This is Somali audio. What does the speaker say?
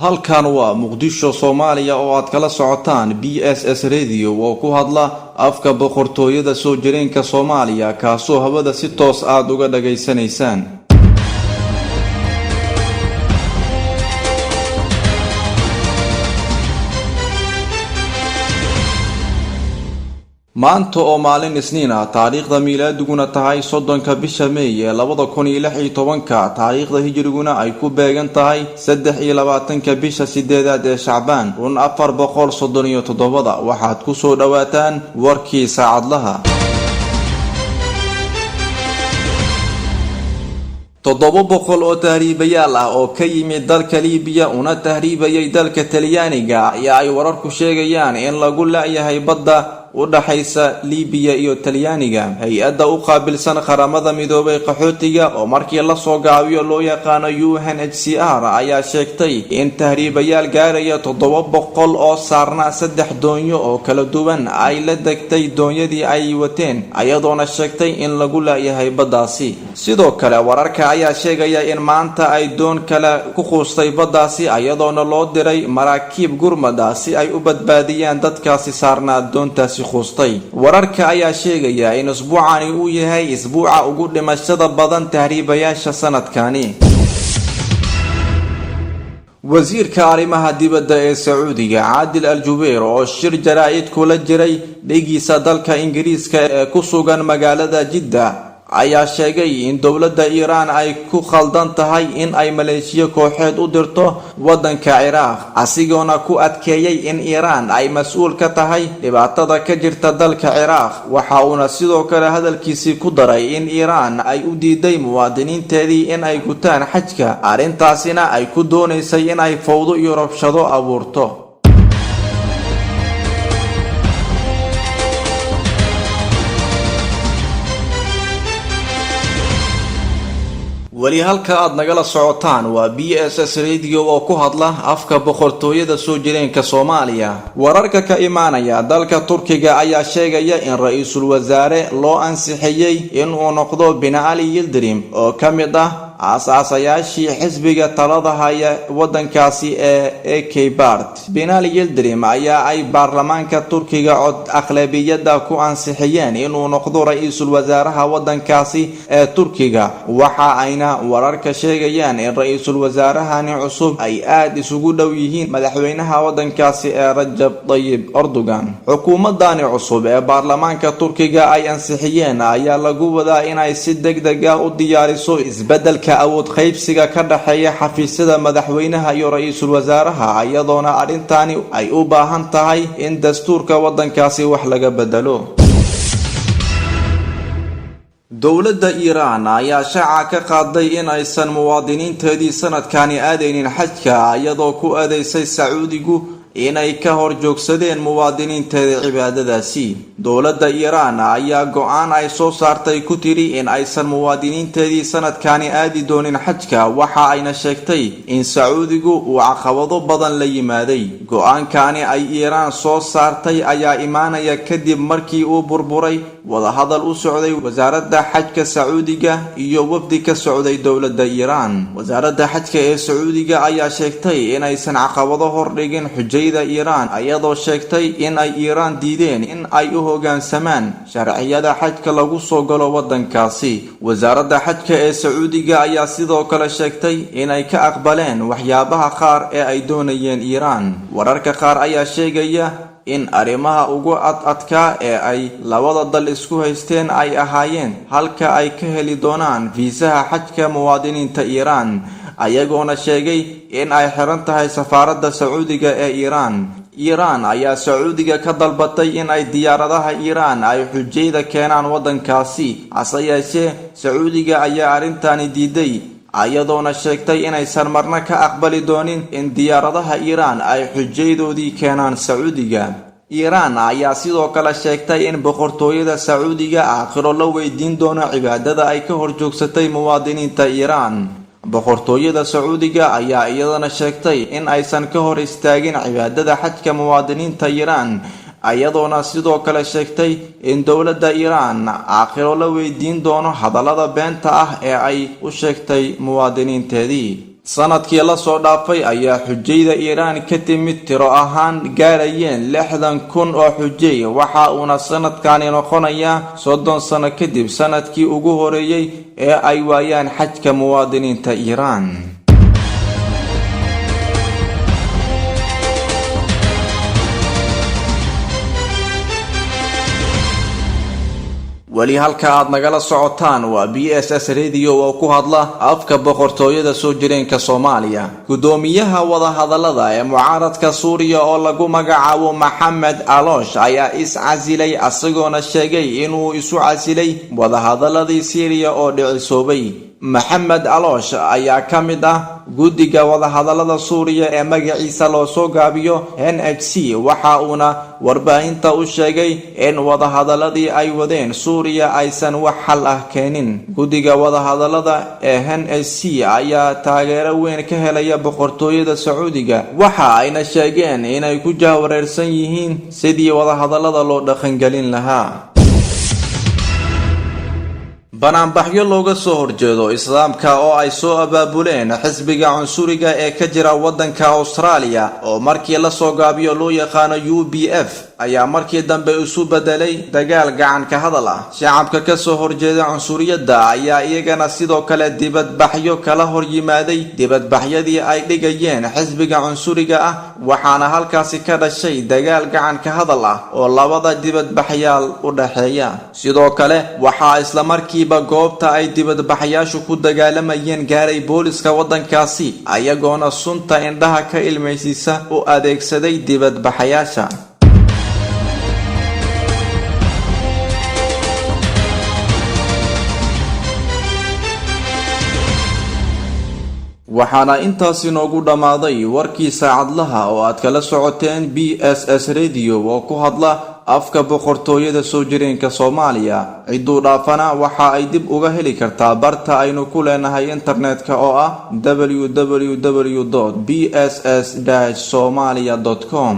halkan waa Muqdisho Soomaaliya oo aad kala socotaan BSS Radio oo ku hadla afka boqortooyada soo jireenka Soomaaliya kaasoo hawada si toos aad uga dhageysanaysaan. maanta oo maalin Isniin ah taariikhda miilaaduguna tahay 30 bisha May 2016 taariikhda hijriguna ay ku beegan tahay 23 bisha 8 ee Shacbaan 1437 waxaad ku soo dhawaataan warkii saacadlaha. 700 oo tahriibayaal ah oo ka yimid dalka Liibiya una tahriibayay dalka Talyaaniga ayaa ay wararku sheegayaan in lagu laayahay badda ودحيسا ليبيا iyo Talyaaniga hay-adda u qaabilsan qaramada midoobay qaxootiga oo markii la soo gaabiyo loo yaqaan UNHCR ayaa sheegtay in tahriibayaal gaaraya 700 oo saarna 3 doonyo oo kala duwan ay la degtay doonyadii ay wateen ayadoona sheegtay in lagu laayahay baddaasi. sidoo kale wararka ayaa sheegaya in maanta ay doon kale ku quustay baddaasi ayadoona loo diray maraakiib gurmada si ay u badbaadiyaan dadkaasi saarna doontaasi خوستي wararka ayaa sheegaya in usbuucani uu yahay isbuuca ugu dhimashada badan tahriibayaasha sanadkani. wasiirka arrimaha dibadda ee Sacuudiga Adil Al-Jubeir oo shir jaraa'id kula jiray dhigiisa dalka Ingiriiska ee ku sugan magaalada Jidda ayaa sheegay in dawladda Iran ay ku khaldan tahay in ay Maleeshiya kooxeed u dirto wadanka Ciraaq asigoona ku adkeeyay in Iran ay mas'uul ka tahay dhibaatada ka jirta dalka Ciraaq waxa uu sidoo kale hadalkiisii ku daray in Iran ay u diiday muwaadiniinteedii in ay gutaan xajka arintaasina ay ku doonaysay in ay fawdo iyo rabshado abuurto. wali halka aad nagala socotaan waa BSS Radio oo ku hadla afka boqortooyada soo jireenka Soomaaliya. wararka ka imaanaya dalka Turkiga ayaa sheegaya in ra'iisul wasaare loo ansixiyay in uu noqdo Binali Yildirim oo kamid ah asaasayaashii xisbiga talada haya wadankaasi ee AK-Part. Binali Yildirim ayaa ay baarlamaanka Turkiga cod aqlabiyada ku ansixiyeen inuu noqdo ra'iisul wasaaraha wadankaasi ee Turkiga waxa ayna wararka sheegayaan in ra'iisul wasaarahani cusub ay aad isugu dhow yihiin madaxweynaha wadankaasi ee Rajab Tayyip Erdogan. xukuumadani cusub ee baarlamaanka Turkiga ay ansixiyeen ayaa lagu wadaa in ay si degdeg ah u diyaariso isbedel awood qaybsiga ka dhaxeeya xafiisyada madaxweynaha iyo ra'iisul wasaaraha ayadoona arintani ay u baahan tahay in dastuurka wadankaasi wax laga bedelo. dawladda Iran ayaa shaaca ka qaaday in aysan muwaadiniinteedii sanadkani aadaynin xajka iyadoo ku adeysay Sacuudigu inay ka hor joogsadeen muwaadiniinteeda cibaadadaasi. dawladda Iran ayaa go'aan ay soo saartay ku tiri in aysan muwaadiniinteedii sanadkani aadi doonin xajka waxa ayna sheegtay in Sacuudigu uu caqabado badan la yimaaday. go'aankani ay Iran soo saartay ayaa imaanaya kadib markii uu burburay wada hadal u socday wasaaradda xajka Sacuudiga iyo wafdi ka socday dawladda Iran. wasaaradda xajka ee Sacuudiga ayaa sheegtay in aysan caqabado hor dhigin xujayda Iran ayadoo sheegtay in ay Iran diideen in ay u hoggaansamaan sharciyada xajka lagu soo galo wadankaasi. wasaaradda xajka ee Sacuudiga ayaa sidoo kale sheegtay in ay ka aqbaleen waxyaabaha qaar ee ay doonayeen Iran. wararka qaar ayaa sheegaya in arimaha ugu adadka ee ay labada dal isku haysteen ay ahaayeen halka ay ka heli doonaan fiisaha xajka muwaadiniinta Iran ayagoona sheegay in ay xiran tahay safaaradda Sacuudiga ee Iran. Iran ayaa Sacuudiga ka dalbatay in ay diyaaradaha Iran ay xujayda keenaan wadankaasi hase yeeshee Sacuudiga ayaa arintani diiday ayadoona sheegtay in aysan marna ka aqbali doonin in diyaaradaha Iran ay xujaydoodii keenaan Sacuudiga. Iran ayaa sidoo kale sheegtay in boqortooyada Sacuudiga aakhiro la weydiin doono cibaadada ay ka hor joogsatay muwaadiniinta Iran. boqortooyada Sacuudiga ayaa iyadana sheegtay in aysan ka hor istaagin cibaadada xajka muwaadiniinta Iran ayadoona sidoo kale sheegtay in dawladda Iran aakhiro la weydiin doono hadallada beenta ah ee ay u sheegtay muwaadiniinteedii. sanadkii la soo dhaafay ayaa xujayda Iiraan ka timid tiro ahaan gaarayeen 60,000 oo xujay waxa uuna sanadkani noqonayaa 30 sano kadib sanadkii ugu horeeyay ee ay waayaan xajka muwaadiniinta Iiraan. wali halka aad nagala socotaan waa BSS Radio oo ku hadla afka boqortooyada soo jireenka Soomaaliya. gudoomiyaha wada hadalada ee mucaaradka Suuriya oo lagu magacaabo Maxamed Aloosh ayaa is-casilay asagoona sheegay inuu isu casilay wada hadaladii Syria oo dhicisoobay. Maxamed Aloosh ayaa kamid ah guddiga wada hadalada Suuriya ee magaciisa loo soo gaabiyo NHC waxa uuna warbaahinta u sheegay in wada hadaladii ay wadeen Suuriya aysan wax xal ah keenin. guddiga wada hadalada ee NHC ayaa taageero weyn ka helaya boqortooyada Sacuudiga waxa ayna sheegeen inay ku jahwareersan yihiin sidii wada hadalada loo dhaqangelin lahaa. banaanbaxyo looga soo horjeedo islaamka oo ay soo abaabuleen xisbiga cunsuriga ee ka jira wadanka Australia oo markii la soo gaabiyo loo yaqaano UBF ayaa markii dambe isu bedelay dagaal gacan ka hadal ah. shacabka ka soo horjeeda cunsuriyada ayaa iyagana sidoo kale dibadbaxyo kala hor yimaaday dibadbaxyadii ay dhigayeen xisbiga cunsuriga ah waxaana halkaasi ka dhashay dagaal gacan ka hadal ah oo labada dibadbaxyaal u dhaxeeya. sidoo kale waxaa isla markiiba goobta ay dibadbaxyaashu ku dagaalamayeen gaaray booliska wadankaasi ayagoona sunta indhaha ka ilmaysiisa u adeegsaday dibadbaxyaasha. waxaana intaasi noogu dhamaaday warkii saacadlaha oo aad kala socoteen BSS Radio oo ku hadla afka boqortooyada soo jireenka Soomaaliya. ciduu dhaafana waxa ay dib uga heli kartaa barta aynu ku leenahay internetka oo ah www.bss-somalia.com.